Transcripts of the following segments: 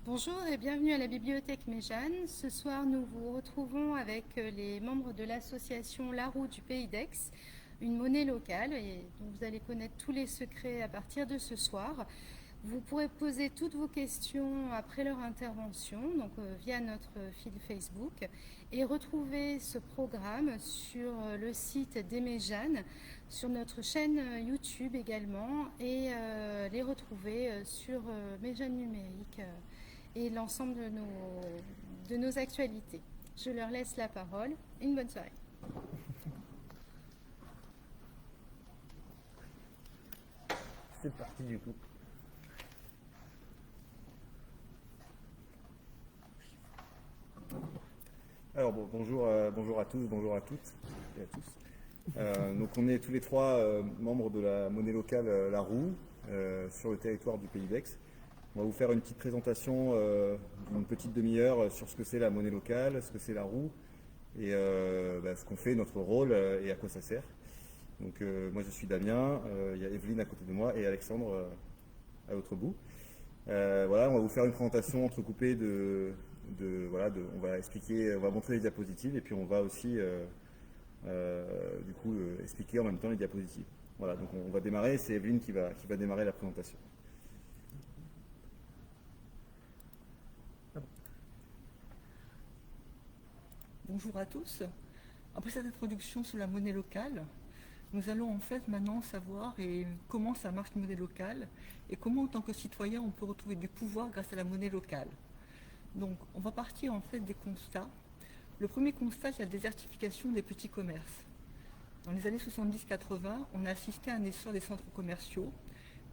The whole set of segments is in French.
Bonjour et bienvenue à la bibliothèque Méjeanne. Ce soir, nous vous retrouvons avec les membres de l'association La Roue du Pays d'Aix, une monnaie locale, et dont vous allez connaître tous les secrets à partir de ce soir. Vous pourrez poser toutes vos questions après leur intervention, donc via notre fil Facebook, et retrouver ce programme sur le site des Méjeannes, sur notre chaîne YouTube également, et les retrouver sur Méjeanne Numérique et l'ensemble de nos actualités. Je leur laisse la parole. Une bonne soirée. C'est parti du coup. Alors bonjour, bonjour à tous, bonjour à toutes et à tous. Donc on est tous les trois membres de la monnaie locale La Roue sur le territoire du Pays d'Aix. On va vous faire une petite présentation d'une petite demi-heure sur ce que c'est la monnaie locale, ce que c'est La Roue et ce qu'on fait, notre rôle et à quoi ça sert. Donc moi je suis Damien, il y a Evelyne à côté de moi et Alexandre à l'autre bout. Voilà, on va vous faire une présentation entrecoupée on va expliquer, on va montrer les diapositives et puis on va aussi expliquer en même temps les diapositives. Voilà, donc on va démarrer, c'est Evelyne qui va démarrer la présentation. Bonjour à tous. Après cette introduction sur la monnaie locale, nous allons en fait maintenant savoir comment ça marche une monnaie locale et comment en tant que citoyen on peut retrouver du pouvoir grâce à la monnaie locale. Donc on va partir en fait des constats. Le premier constat, c'est la désertification des petits commerces. Dans les années 70-80, on a assisté à un essor des centres commerciaux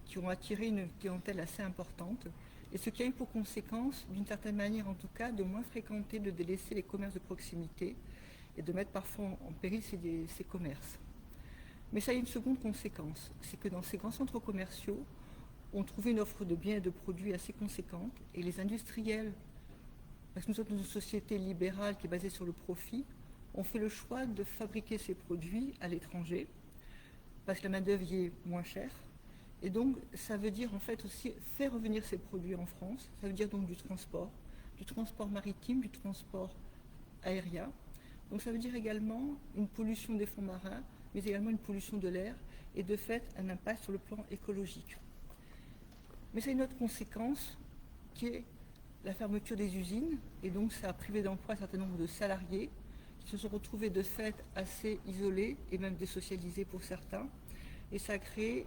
qui ont attiré une clientèle assez importante et ce qui a eu pour conséquence, d'une certaine manière en tout cas, de moins fréquenter, de délaisser les commerces de proximité et de mettre parfois en péril ces commerces. Mais ça a une seconde conséquence, c'est que dans ces grands centres commerciaux, on trouvait une offre de biens et de produits assez conséquente et les industriels, parce que nous sommes dans une société libérale qui est basée sur le profit, ont fait le choix de fabriquer ces produits à l'étranger parce que la main-d'œuvre y est moins chère. Et donc, ça veut dire en fait aussi faire revenir ces produits en France. Ça veut dire donc du transport maritime, du transport aérien. Donc ça veut dire également une pollution des fonds marins, mais également une pollution de l'air et de fait un impact sur le plan écologique. Mais ça a une autre conséquence qui est la fermeture des usines et donc ça a privé d'emploi un certain nombre de salariés qui se sont retrouvés de fait assez isolés et même désocialisés pour certains. Et ça a créé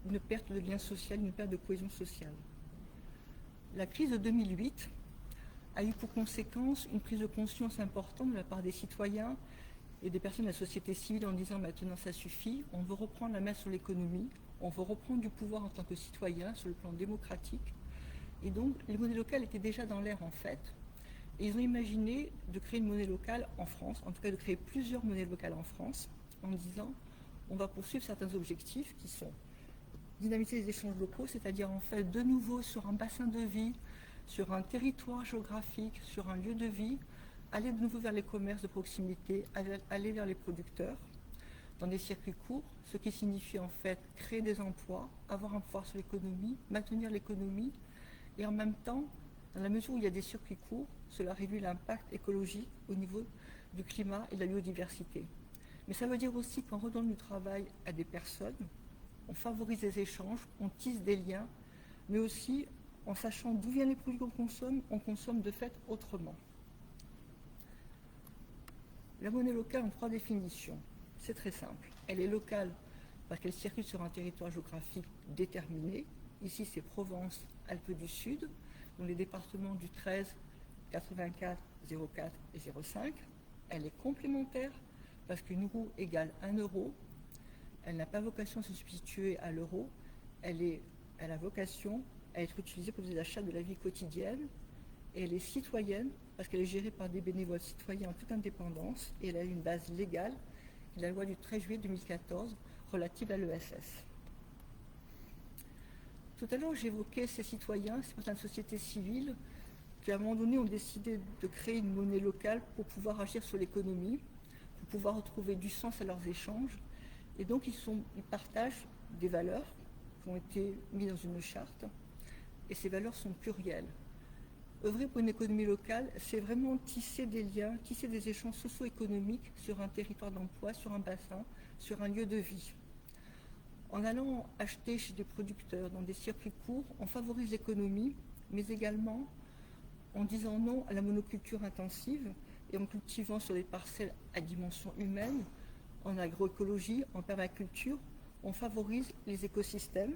une perte de lien social, une perte de cohésion sociale. La crise de 2008 a eu pour conséquence une prise de conscience importante de la part des citoyens et des personnes de la société civile en disant maintenant ça suffit, on veut reprendre la main sur l'économie, on veut reprendre du pouvoir en tant que citoyen sur le plan démocratique. Et donc les monnaies locales étaient déjà dans l'air en fait. Et ils ont imaginé de créer une monnaie locale en France, en tout cas de créer plusieurs monnaies locales en France, en disant on va poursuivre certains objectifs qui sont dynamiser les échanges locaux, c'est-à-dire en fait de nouveau sur un bassin de vie, sur un territoire géographique, sur un lieu de vie, aller de nouveau vers les commerces de proximité, aller vers les producteurs, dans des circuits courts, ce qui signifie en fait créer des emplois, avoir un pouvoir sur l'économie, maintenir l'économie, et en même temps, dans la mesure où il y a des circuits courts, cela réduit l'impact écologique au niveau du climat et de la biodiversité. Mais ça veut dire aussi qu'en redonnant du travail à des personnes, on favorise les échanges, on tisse des liens, mais aussi en sachant d'où viennent les produits on consomme de fait autrement. La monnaie locale en 3 définitions. C'est très simple. Elle est locale parce qu'elle circule sur un territoire géographique déterminé. Ici, c'est Provence, Alpes du Sud, dans les départements du 13, 84, 04 et 05. Elle est complémentaire parce qu'une roue égale 1 euro. Elle n'a pas vocation à se substituer à l'euro. Elle a vocation à être utilisée pour des achats de la vie quotidienne. Et elle est citoyenne parce qu'elle est gérée par des bénévoles citoyens en toute indépendance et elle a une base légale, la loi du 13 juillet 2014 relative à l'ESS. Tout à l'heure, j'évoquais ces citoyens, ces personnes de la société civile qui, à un moment donné, ont décidé de créer une monnaie locale pour pouvoir agir sur l'économie, pour pouvoir retrouver du sens à leurs échanges. Et donc, ils partagent des valeurs qui ont été mises dans une charte. Et ces valeurs sont plurielles. Œuvrer pour une économie locale, c'est vraiment tisser des liens, tisser des échanges socio-économiques sur un territoire d'emploi, sur un bassin, sur un lieu de vie. En allant acheter chez des producteurs dans des circuits courts, on favorise l'économie, mais également en disant non à la monoculture intensive et en cultivant sur des parcelles à dimension humaine, en agroécologie, en permaculture, on favorise les écosystèmes.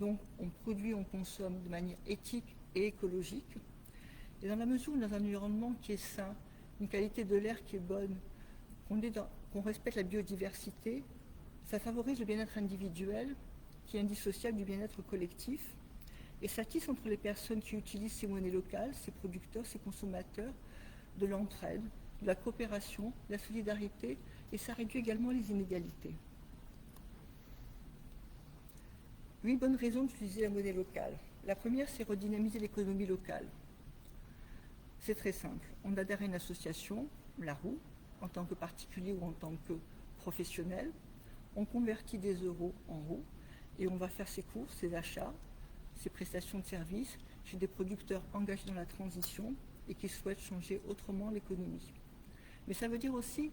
Donc on produit, on consomme de manière éthique et écologique. Et dans la mesure où on a un environnement qui est sain, une qualité de l'air qui est bonne, qu'on respecte la biodiversité, ça favorise le bien-être individuel qui est indissociable du bien-être collectif. Et ça tisse entre les personnes qui utilisent ces monnaies locales, ces producteurs, ces consommateurs, de l'entraide, de la coopération, de la solidarité, et ça réduit également les inégalités. 8 bonnes raisons d'utiliser la monnaie locale. La première, c'est redynamiser l'économie locale. C'est très simple. On adhère à une association, la roue, en tant que particulier ou en tant que professionnel. On convertit des euros en roues et on va faire ses courses, ses achats, ses prestations de services chez des producteurs engagés dans la transition et qui souhaitent changer autrement l'économie. Mais ça veut dire aussi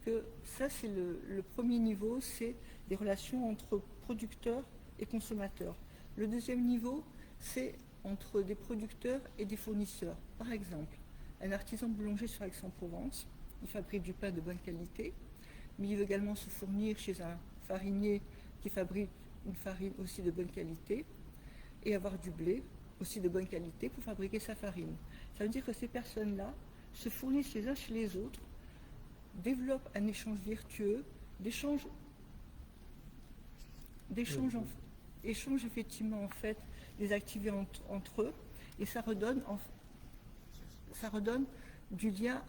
que ça, c'est le premier niveau, c'est des relations entre producteurs et consommateurs. Le deuxième niveau, c'est entre des producteurs et des fournisseurs. Par exemple, un artisan boulanger sur Aix-en-Provence, il fabrique du pain de bonne qualité, mais il veut également se fournir chez un farinier qui fabrique une farine aussi de bonne qualité et avoir du blé aussi de bonne qualité pour fabriquer sa farine. Ça veut dire que ces personnes-là se fournissent les uns chez les autres, développent un échange vertueux, échangent effectivement en fait des activités entre eux et ça redonne du lien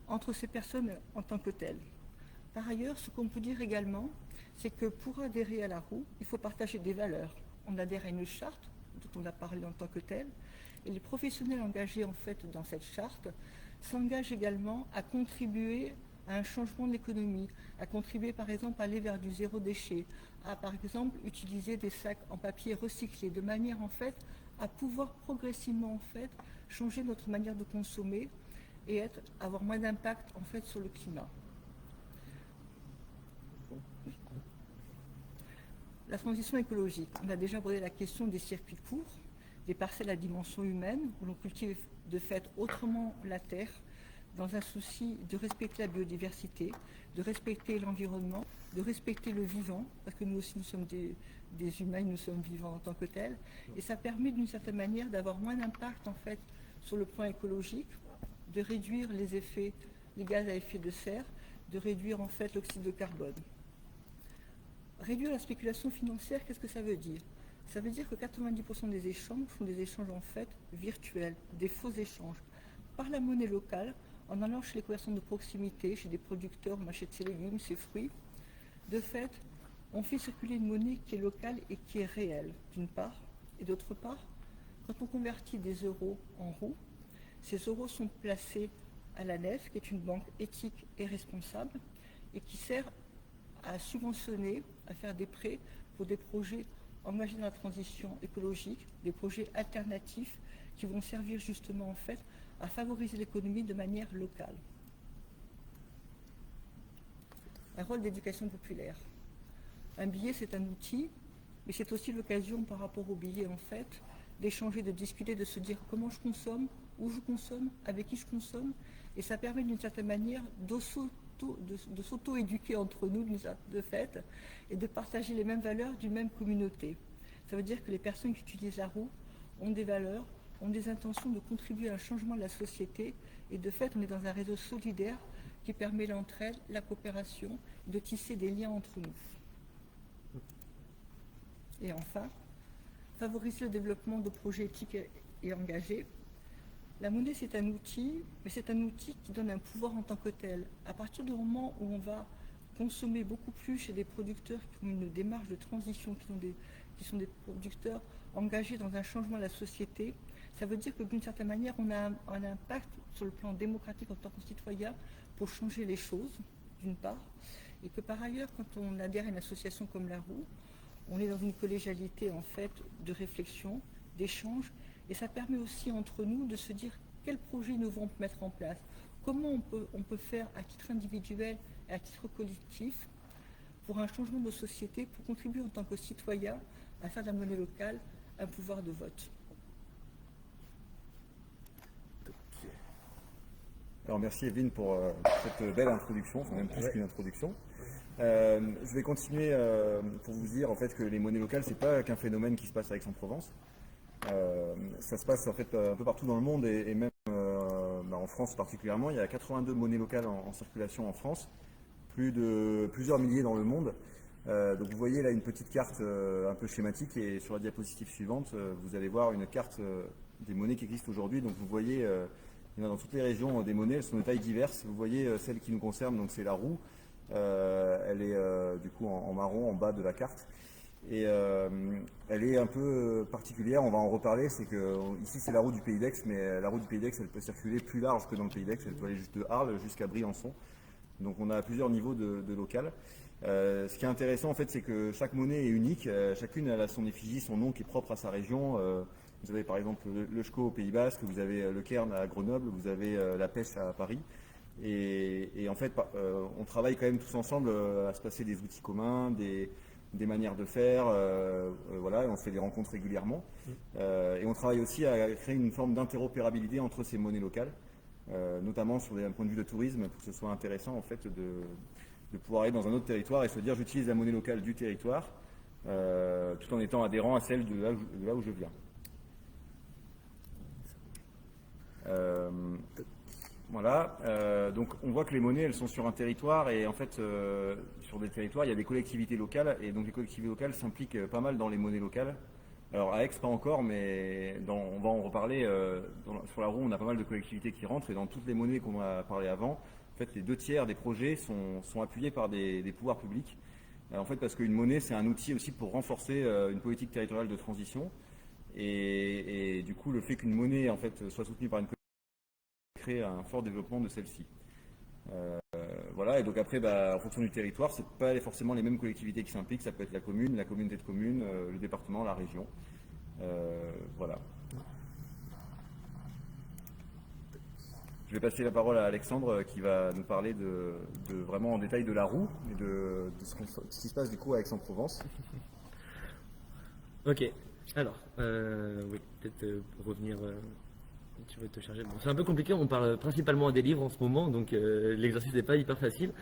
entre ces personnes en tant que telles. Par ailleurs, ce qu'on peut dire également, c'est que pour adhérer à la roue, il faut partager des valeurs. On adhère à une charte dont on a parlé en tant que telle, et les professionnels engagés en fait dans cette charte s'engagent également à contribuer à un changement de l'économie, à contribuer par exemple à aller vers du zéro déchet, à par exemple utiliser des sacs en papier recyclés, de manière en fait à pouvoir progressivement en fait changer notre manière de consommer et avoir moins d'impact en fait sur le climat. La transition écologique. On a déjà abordé la question des circuits courts, des parcelles à dimension humaine, où l'on cultive de fait autrement la terre, dans un souci de respecter la biodiversité, de respecter l'environnement, de respecter le vivant, parce que nous aussi nous sommes des humains, nous sommes vivants en tant que tels, et ça permet d'une certaine manière d'avoir moins d'impact en fait sur le plan écologique, de réduire les gaz à effet de serre, de réduire en fait l'oxyde de carbone. Réduire la spéculation financière, qu'est-ce que ça veut dire? Ça veut dire que 90% des échanges sont des échanges en fait virtuels, des faux échanges, par la monnaie locale, en allant chez les commerçants de proximité, chez des producteurs, on achète ses légumes, ses fruits. De fait, on fait circuler une monnaie qui est locale et qui est réelle, d'une part, et d'autre part, quand on convertit des euros en roues, ces euros sont placés à la NEF, qui est une banque éthique et responsable, et qui sert à subventionner, à faire des prêts pour des projets engagés dans la transition écologique, des projets alternatifs qui vont servir justement en fait à favoriser l'économie de manière locale. Un rôle d'éducation populaire. Un billet, c'est un outil, mais c'est aussi l'occasion par rapport au billet en fait d'échanger, de discuter, de se dire comment je consomme, où je consomme, avec qui je consomme, et ça permet d'une certaine manière de s'auto-éduquer entre nous de fait et de partager les mêmes valeurs d'une même communauté. Ça veut dire que les personnes qui utilisent la roue ont des valeurs, ont des intentions de contribuer à un changement de la société et de fait on est dans un réseau solidaire qui permet l'entraide, la coopération, de tisser des liens entre nous. Et enfin, favoriser le développement de projets éthiques et engagés. La monnaie, c'est un outil, mais c'est un outil qui donne un pouvoir en tant que tel. À partir du moment où on va consommer beaucoup plus chez des producteurs qui ont une démarche de transition, qui sont des producteurs engagés dans un changement de la société, ça veut dire que d'une certaine manière, on a un impact sur le plan démocratique en tant que citoyen pour changer les choses, d'une part, et que par ailleurs, quand on adhère à une association comme la Roue, on est dans une collégialité en fait de réflexion, d'échange, Et ça permet aussi entre nous de se dire quels projets nous vont mettre en place, comment on peut faire à titre individuel et à titre collectif pour un changement de société, pour contribuer en tant que citoyen à faire de la monnaie locale un pouvoir de vote. Alors merci Evelyne pour cette belle introduction, enfin même plus qu'une introduction. Je vais continuer pour vous dire en fait que les monnaies locales, c'est pas qu'un phénomène qui se passe à Aix-en-Provence. Ça se passe en fait un peu partout dans le monde et même en France particulièrement. Il y a 82 monnaies locales en circulation en France, plusieurs milliers dans le monde. Donc vous voyez là une petite carte un peu schématique et sur la diapositive suivante, vous allez voir une carte des monnaies qui existent aujourd'hui. Donc vous voyez, il y en a dans toutes les régions des monnaies, elles sont de tailles diverses. Vous voyez celle qui nous concerne, donc c'est la roue. Elle est du coup en marron en bas de la carte. Et elle est un peu particulière, on va en reparler, c'est que ici c'est la roue du Pays d'Aix, mais la roue du Pays d'Aix elle peut circuler plus large que dans le Pays d'Aix, elle peut aller juste de Arles jusqu'à Briançon. Donc on a plusieurs niveaux de local. Ce qui est intéressant en fait c'est que chaque monnaie est unique, chacune elle a son effigie, son nom qui est propre à sa région. Vous avez par exemple le Schko au Pays Basque, vous avez le Cairn à Grenoble, vous avez la pêche à Paris. Et en fait on travaille quand même tous ensemble à se passer des outils communs, des manières de faire, voilà, et on se fait des rencontres régulièrement. Et on travaille aussi à créer une forme d'interopérabilité entre ces monnaies locales, notamment sur un point de vue de tourisme, pour que ce soit intéressant en fait de pouvoir aller dans un autre territoire et se dire j'utilise la monnaie locale du territoire, tout en étant adhérent à celle de là où je viens. Voilà, donc on voit que les monnaies elles sont sur un territoire et en fait sur des territoires il y a des collectivités locales et donc les collectivités locales s'impliquent pas mal dans les monnaies locales. Alors à Aix pas encore mais on va en reparler, sur la roue on a pas mal de collectivités qui rentrent et dans toutes les monnaies qu'on a parlé avant, en fait les 2/3 des projets sont appuyés par des pouvoirs publics. En fait parce qu'une monnaie c'est un outil aussi pour renforcer une politique territoriale de transition et du coup le fait qu'une monnaie en fait soit soutenue par une créer un fort développement de celle-ci. Voilà, et donc après, en fonction du territoire, c'est pas forcément les mêmes collectivités qui s'impliquent, ça peut être la commune, la communauté de communes, le département, la région. Voilà. Je vais passer la parole à Alexandre qui va nous parler de vraiment en détail de la roue et de ce qui se passe du coup à Aix-en-Provence. Ok, alors, oui, peut-être revenir. Tu veux te charger. Bon, c'est un peu compliqué, on parle principalement des livres en ce moment, donc l'exercice n'est pas hyper facile.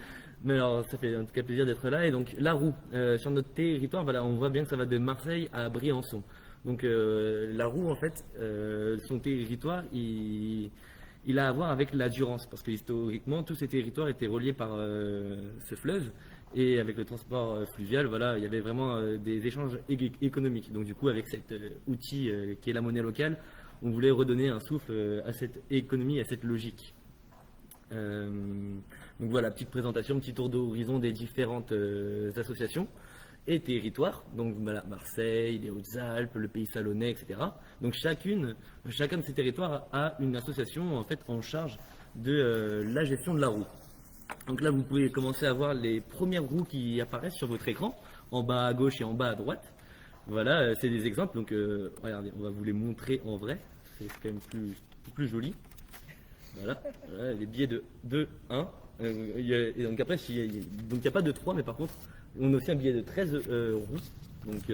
Mais alors, ça fait en tout cas plaisir d'être là. Et donc, la roue, sur notre territoire, voilà, on voit bien que ça va de Marseille à Briançon. Donc, la roue, en fait, son territoire, il a à voir avec la Durance, parce que historiquement, tous ces territoires étaient reliés par ce fleuve. Et avec le transport fluvial, voilà, il y avait vraiment des échanges économiques. Donc, du coup, avec cet outil qui est la monnaie locale, on voulait redonner un souffle à cette économie, à cette logique. Donc voilà, petite présentation, petit tour d'horizon des différentes associations et territoires. Donc voilà, Marseille, les Hautes-Alpes, le Pays Salonnais, etc. Donc chacun de ces territoires a une association en fait en charge de la gestion de la roue. Donc là, vous pouvez commencer à voir les premières roues qui apparaissent sur votre écran, en bas à gauche et en bas à droite. Voilà, c'est des exemples, donc regardez, on va vous les montrer en vrai, c'est quand même plus joli. Voilà, les billets de 2, 1. Et donc après, il n'y a pas de 3, mais par contre, on a aussi un billet de 13 roues. Donc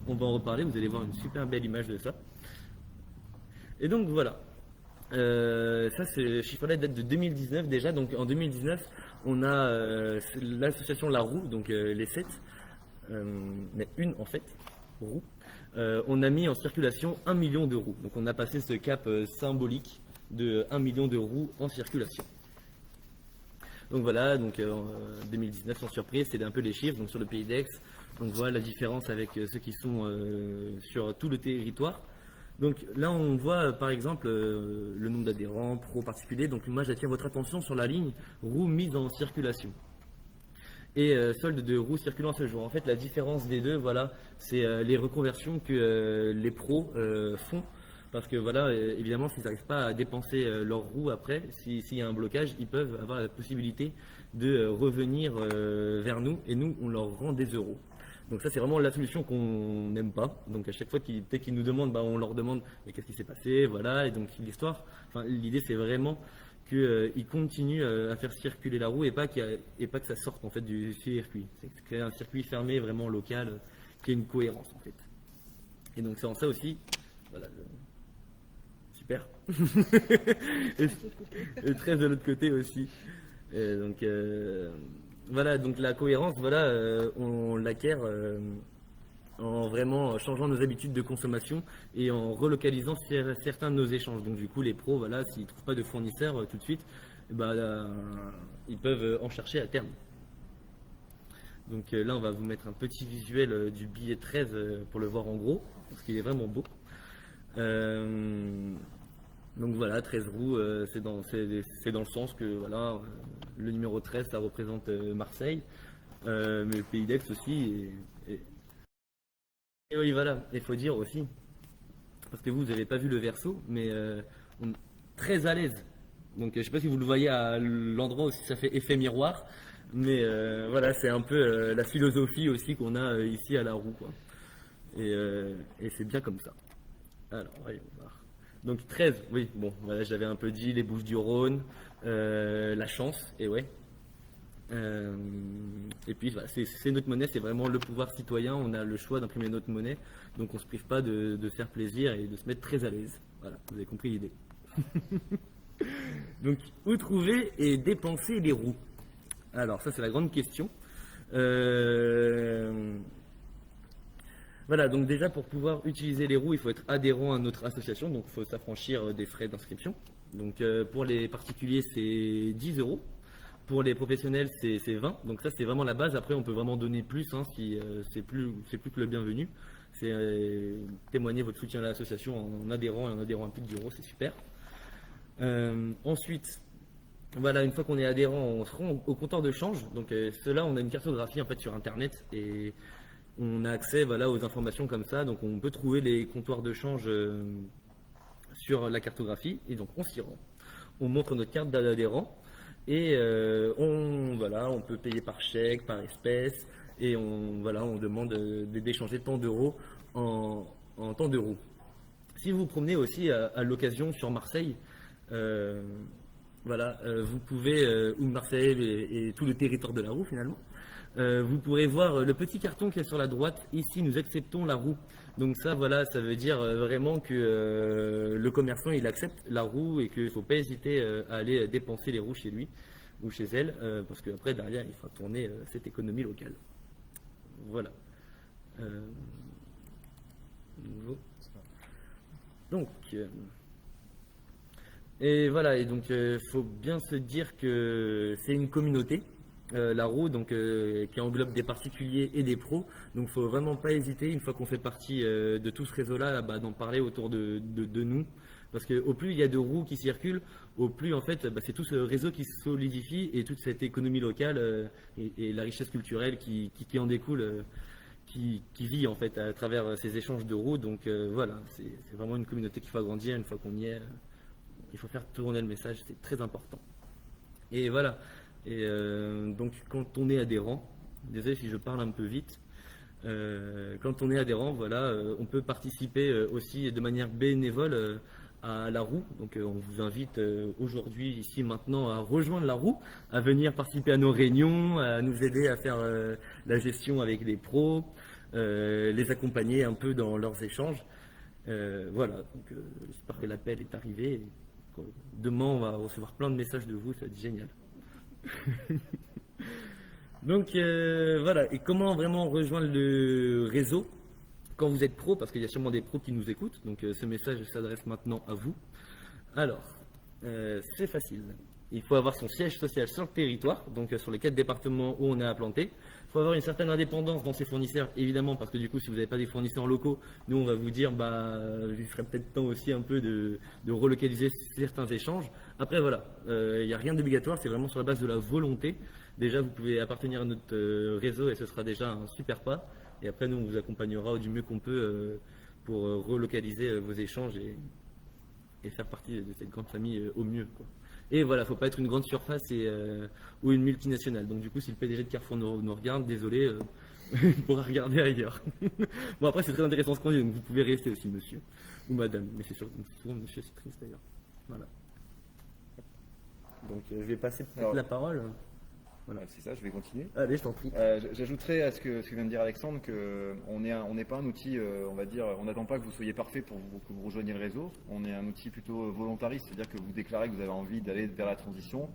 on va en reparler, vous allez voir une super belle image de ça. Et donc voilà, ça ce chiffre-là date de 2019 déjà, donc en 2019, on a l'association La Roue, donc les 7. Mais une en fait, roue, on a mis en circulation 1 million de roues. Donc on a passé ce cap symbolique de 1 million de roues en circulation. Donc voilà, donc 2019 sans surprise, c'est un peu les chiffres. Donc sur le Pays d'Aix, on voit la différence avec ceux qui sont sur tout le territoire. Donc là on voit par exemple le nombre d'adhérents, pro particuliers. Donc moi j'attire votre attention sur la ligne roues mises en circulation. Et solde de roues circulant à ce jour. En fait, la différence des deux, voilà, c'est les reconversions que les pros font. Parce que voilà, évidemment, s'ils n'arrivent pas à dépenser leurs roues après, s'il y a un blocage, ils peuvent avoir la possibilité de revenir vers nous et nous, on leur rend des euros. Donc ça c'est vraiment la solution qu'on n'aime pas. Donc à chaque fois dès qu'ils nous demandent, bah, on leur demande mais qu'est-ce qui s'est passé, voilà. Et donc l'idée c'est vraiment qu'ils continuent à faire circuler la roue et pas que ça sorte en fait du circuit. C'est créer un circuit fermé vraiment local qui ait une cohérence en fait. Et donc c'est en ça aussi, voilà. Super. et 13 de l'autre côté aussi. Donc voilà, donc la cohérence, voilà, on l'acquiert en vraiment changeant nos habitudes de consommation et en relocalisant certains de nos échanges. Donc du coup, les pros, voilà, s'ils ne trouvent pas de fournisseur tout de suite, bah, ils peuvent en chercher à terme. Donc là, on va vous mettre un petit visuel du billet 13 pour le voir en gros, parce qu'il est vraiment beau. Donc voilà, 13 roues, c'est dans le sens que voilà, le numéro 13, ça représente Marseille, mais le Pays d'Aix aussi. Et oui, voilà, il faut dire aussi, parce que vous n'avez pas vu le verso, mais on est très à l'aise. Donc je ne sais pas si vous le voyez à l'endroit où ça fait effet miroir, mais voilà, c'est un peu la philosophie aussi qu'on a ici à la roue, quoi. Et c'est bien comme ça. Alors, voyons voir. Donc 13, oui, bon, voilà, j'avais un peu dit les Bouches-du-Rhône, la chance, et ouais. Et puis voilà, c'est notre monnaie, c'est vraiment le pouvoir citoyen, on a le choix d'imprimer notre monnaie, donc on ne se prive pas de faire plaisir et de se mettre très à l'aise. Voilà, vous avez compris l'idée. Donc, où trouver et dépenser les roues? Alors, ça c'est la grande question. Voilà, donc déjà pour pouvoir utiliser les roues, il faut être adhérent à notre association, donc il faut s'affranchir des frais d'inscription. Donc pour les particuliers, c'est 10 euros. Pour les professionnels, c'est 20. Donc ça, c'est vraiment la base. Après, on peut vraiment donner plus hein, si c'est plus que le bienvenu. C'est témoigner votre soutien à l'association en adhérant et en adhérant à plus de 10 euros, c'est super. Ensuite, voilà, une fois qu'on est adhérent, on se rend au comptoir de change. Donc cela, on a une cartographie en fait sur Internet et on a accès voilà, aux informations comme ça. Donc on peut trouver les comptoirs de change sur la cartographie et donc on s'y rend. On montre notre carte d'adhérent et on peut payer par chèque, par espèce et on demande d'échanger tant d'euros en tant d'euros. Si vous vous promenez aussi à l'occasion sur Marseille, vous pouvez, ou Marseille et tout le territoire de la roue finalement, vous pourrez voir le petit carton qui est sur la droite. Ici, nous acceptons la roue. Donc ça, voilà, ça veut dire vraiment que le commerçant, il accepte la roue et qu'il ne faut pas hésiter à aller dépenser les roues chez lui ou chez elle, parce qu'après, derrière, il fera tourner cette économie locale. Voilà. Donc, et voilà, et donc faut bien se dire que c'est une communauté, la roue, donc qui englobe des particuliers et des pros. Donc faut vraiment pas hésiter, une fois qu'on fait partie de tout ce réseau-là, d'en parler autour de nous. Parce qu'au plus il y a de roues qui circulent, au plus en fait c'est tout ce réseau qui se solidifie et toute cette économie locale et la richesse culturelle qui en découle. Qui vit en fait à travers ces échanges de roues. Donc voilà, c'est vraiment une communauté qu'il faut agrandir. Une fois qu'on y est, il faut faire tourner le message, c'est très important. Et voilà, et donc quand on est adhérent, désolé si je parle un peu vite, quand on est adhérent, voilà, on peut participer aussi de manière bénévole à la roue. Donc on vous invite aujourd'hui, ici, maintenant, à rejoindre la roue, à venir participer à nos réunions, à nous aider à faire la gestion avec les pros, les accompagner un peu dans leurs échanges. Voilà, donc j'espère que l'appel est arrivé. Demain, on va recevoir plein de messages de vous, ça va être génial. Donc voilà, et comment vraiment rejoindre le réseau quand vous êtes pro, parce qu'il y a sûrement des pros qui nous écoutent, donc ce message s'adresse maintenant à vous. Alors, c'est facile. Il faut avoir son siège social sur le territoire, donc sur les 4 départements où on est implanté. Il faut avoir une certaine indépendance dans ses fournisseurs, évidemment, parce que du coup, si vous n'avez pas des fournisseurs locaux, nous, on va vous dire, il serait peut-être temps aussi un peu de relocaliser certains échanges. Après, voilà, il n'y a rien d'obligatoire, c'est vraiment sur la base de la volonté. Déjà, vous pouvez appartenir à notre réseau et ce sera déjà un super pas. Et après, nous, on vous accompagnera du mieux qu'on peut pour relocaliser vos échanges et faire partie de cette grande famille au mieux, quoi. Et voilà, faut pas être une grande surface ou une multinationale. Donc du coup, si le PDG de Carrefour nous regarde, désolé, il pourra regarder ailleurs. Bon, après, c'est très intéressant ce qu'on dit, donc vous pouvez rester aussi, monsieur ou madame. Mais c'est souvent monsieur, c'est triste d'ailleurs. Voilà. Donc je vais passer peut-être Alors, la parole. Voilà. C'est ça, je vais continuer. Allez, je t'en prie. J'ajouterais à ce que vient de dire Alexandre qu'on n'est pas un outil, on va dire, on n'attend pas que vous soyez parfait pour que vous rejoigniez le réseau. On est un outil plutôt volontariste, c'est-à-dire que vous déclarez que vous avez envie d'aller vers la transition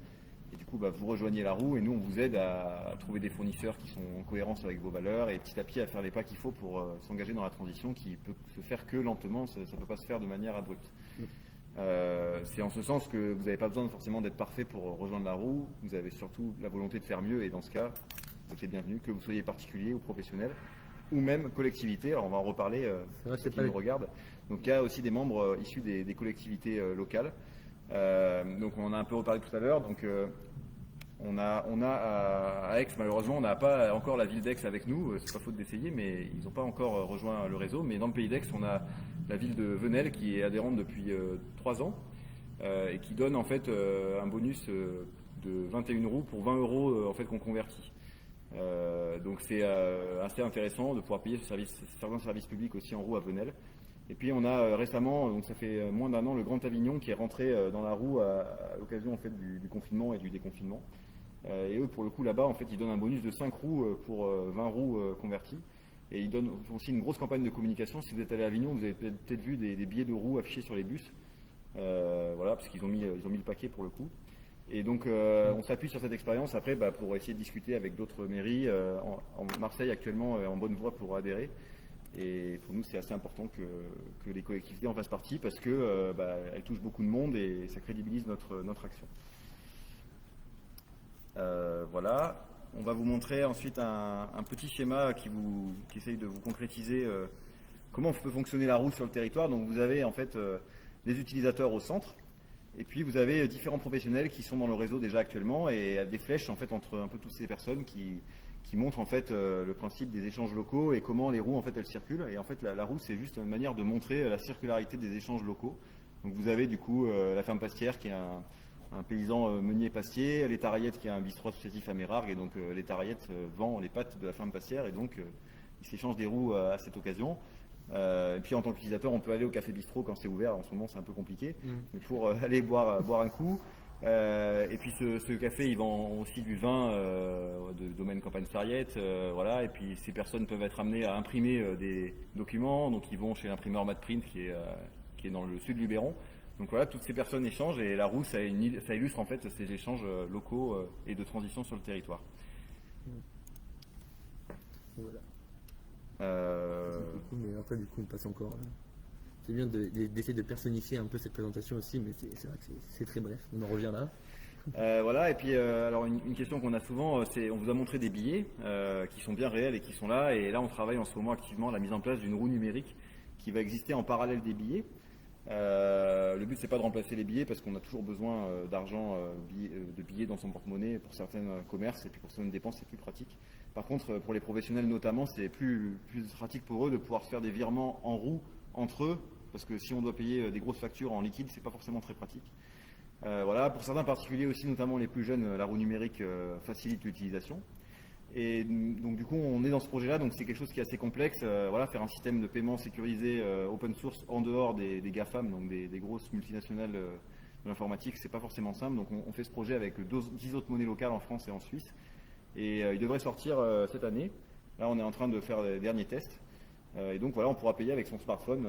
et du coup vous rejoignez la roue et nous on vous aide à trouver des fournisseurs qui sont en cohérence avec vos valeurs et petit à petit à faire les pas qu'il faut pour s'engager dans la transition qui peut se faire que lentement, ça ne peut pas se faire de manière abrupte. C'est en ce sens que vous n'avez pas besoin forcément d'être parfait pour rejoindre la roue, vous avez surtout la volonté de faire mieux et dans ce cas, vous êtes les bienvenus, que vous soyez particulier ou professionnel, ou même collectivité, alors on va en reparler, ceux qui nous regardent. Donc il y a aussi des membres issus des collectivités locales, donc on en a un peu reparlé tout à l'heure, donc on a à Aix, malheureusement, on n'a pas encore la ville d'Aix avec nous, c'est pas faute d'essayer, mais ils n'ont pas encore rejoint le réseau, mais dans le pays d'Aix, on a la ville de Venelle qui est adhérente depuis 3 ans et qui donne en fait un bonus de 21 roues pour 20 euros en fait qu'on convertit. Donc c'est assez intéressant de pouvoir payer certains services publics aussi en roue à Venelle. Et puis on a récemment, donc ça fait moins d'1 an, le Grand Avignon qui est rentré dans la roue à l'occasion en fait du confinement et du déconfinement. Et eux pour le coup là-bas en fait ils donnent un bonus de 5 roues pour 20 roues converties. Et ils donnent aussi une grosse campagne de communication. Si vous êtes allé à Avignon, vous avez peut-être vu des billets de roues affichés sur les bus. Voilà, parce qu'ils ont mis le paquet pour le coup. Et donc on s'appuie sur cette expérience après pour essayer de discuter avec d'autres mairies. En Marseille actuellement est en bonne voie pour adhérer. Et pour nous c'est assez important que les collectivités en fassent partie parce que elles touchent beaucoup de monde et ça crédibilise notre action. Voilà. On va vous montrer ensuite un petit schéma qui essaye de vous concrétiser comment peut fonctionner la roue sur le territoire. Donc vous avez en fait des utilisateurs au centre et puis vous avez différents professionnels qui sont dans le réseau déjà actuellement et des flèches en fait entre un peu toutes ces personnes qui montrent en fait le principe des échanges locaux et comment les roues en fait elles circulent. Et en fait la roue c'est juste une manière de montrer la circularité des échanges locaux. Donc vous avez du coup la ferme pastière qui est un paysan meunier pastier, les Tariettes qui est un bistrot associatif à Mérargues et donc les Tariettes vend les pâtes de la ferme pastière et donc ils s'échangent des roues à cette occasion. Et puis en tant qu'utilisateur on peut aller au café bistrot quand c'est ouvert, en ce moment c'est un peu compliqué, mais pour aller boire un coup. Et puis ce café il vend aussi du vin de domaine campagne Sarriette, voilà. Et puis ces personnes peuvent être amenées à imprimer des documents, donc ils vont chez l'imprimeur Matprint qui est dans le sud du Luberon. Donc voilà, toutes ces personnes échangent et la roue, ça illustre en fait ces échanges locaux et de transition sur le territoire. Voilà. Mais après, du coup, on passe encore. C'est bien d'essayer de personnifier un peu cette présentation aussi, mais c'est vrai que c'est très bref. On en revient là. Voilà, et puis alors une question qu'on a souvent, c'est on vous a montré des billets qui sont bien réels et qui sont là, et là on travaille en ce moment activement à la mise en place d'une roue numérique qui va exister en parallèle des billets. Le but c'est pas de remplacer les billets parce qu'on a toujours besoin d'argent, de billets dans son porte-monnaie pour certains commerces et puis pour certaines dépenses c'est plus pratique. Par contre pour les professionnels notamment c'est plus pratique pour eux de pouvoir faire des virements en roue entre eux parce que si on doit payer des grosses factures en liquide c'est pas forcément très pratique. Voilà, pour certains particuliers aussi, notamment les plus jeunes, la roue numérique facilite l'utilisation. Et donc du coup, on est dans ce projet-là, donc c'est quelque chose qui est assez complexe. Voilà, faire un système de paiement sécurisé open source en dehors des GAFAM, donc des grosses multinationales de l'informatique, c'est pas forcément simple. Donc on fait ce projet avec 10 autres monnaies locales en France et en Suisse. Et il devrait sortir cette année. Là, on est en train de faire les derniers tests. Et donc voilà, on pourra payer avec son smartphone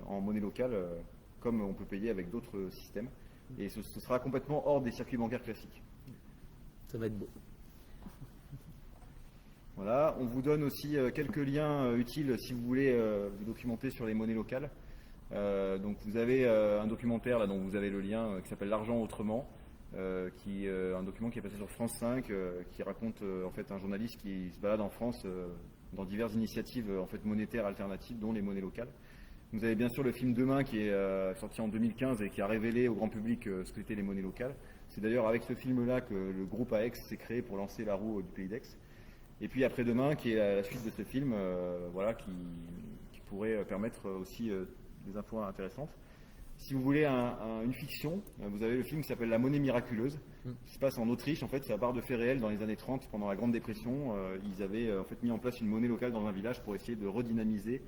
en monnaie locale, comme on peut payer avec d'autres systèmes. Et ce sera complètement hors des circuits bancaires classiques. Ça va être beau. Voilà, on vous donne aussi quelques liens utiles si vous voulez vous documenter sur les monnaies locales. Donc vous avez un documentaire là dont vous avez le lien qui s'appelle L'argent autrement, qui un document qui est passé sur France 5, qui raconte en fait un journaliste qui se balade en France dans diverses initiatives en fait monétaires alternatives, dont les monnaies locales. Vous avez bien sûr le film Demain qui est sorti en 2015 et qui a révélé au grand public ce qu'étaient les monnaies locales. C'est d'ailleurs avec ce film-là que le groupe AX s'est créé pour lancer la roue du pays d'Aix. Et puis Après Demain qui est la suite de ce film, voilà, qui pourrait permettre aussi des infos intéressantes. Si vous voulez une fiction, vous avez le film qui s'appelle La monnaie miraculeuse, qui se passe en Autriche. En fait, c'est à part de faits réels dans les années 30, pendant la Grande Dépression. Ils avaient en fait mis en place une monnaie locale dans un village pour essayer de redynamiser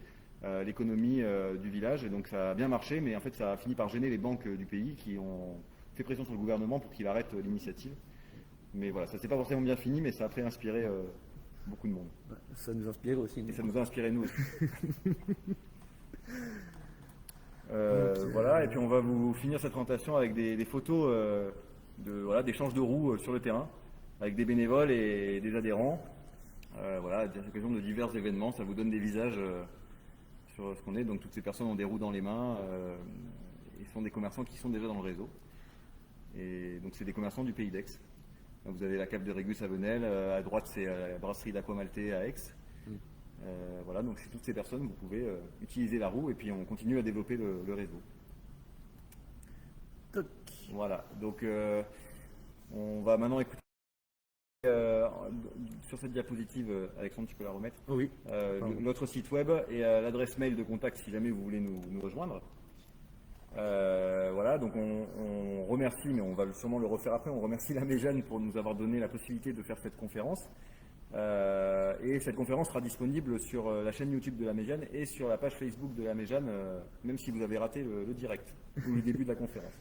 l'économie du village. Et donc ça a bien marché, mais en fait ça a fini par gêner les banques du pays qui ont fait pression sur le gouvernement pour qu'il arrête l'initiative. Mais voilà, ça s'est pas forcément bien fini, mais ça a après inspiré beaucoup de monde. Ça nous inspire aussi. Et ça nous a inspiré nous aussi. Voilà, et puis on va vous finir cette présentation avec des photos d'échanges de roues sur le terrain, avec des bénévoles et des adhérents. Voilà, à l'occasion de divers événements, ça vous donne des visages sur ce qu'on est. Donc toutes ces personnes ont des roues dans les mains et sont des commerçants qui sont déjà dans le réseau. Et donc c'est des commerçants du Pays d'Aix. Vous avez la cave de Régus à Venelle, à droite c'est la brasserie d'Aqua Maltais à Aix. Voilà, donc c'est toutes ces personnes, vous pouvez utiliser la roue et puis on continue à développer le réseau. Toc. Voilà, donc on va maintenant écouter sur cette diapositive, Alexandre, tu peux la remettre, Oui. notre site web et l'adresse mail de contact si jamais vous voulez nous rejoindre. Voilà, donc on remercie, mais on va sûrement le refaire après, on remercie la Méjane pour nous avoir donné la possibilité de faire cette conférence. Et cette conférence sera disponible sur la chaîne YouTube de la Méjane et sur la page Facebook de la Méjane, même si vous avez raté le direct ou le début de la conférence.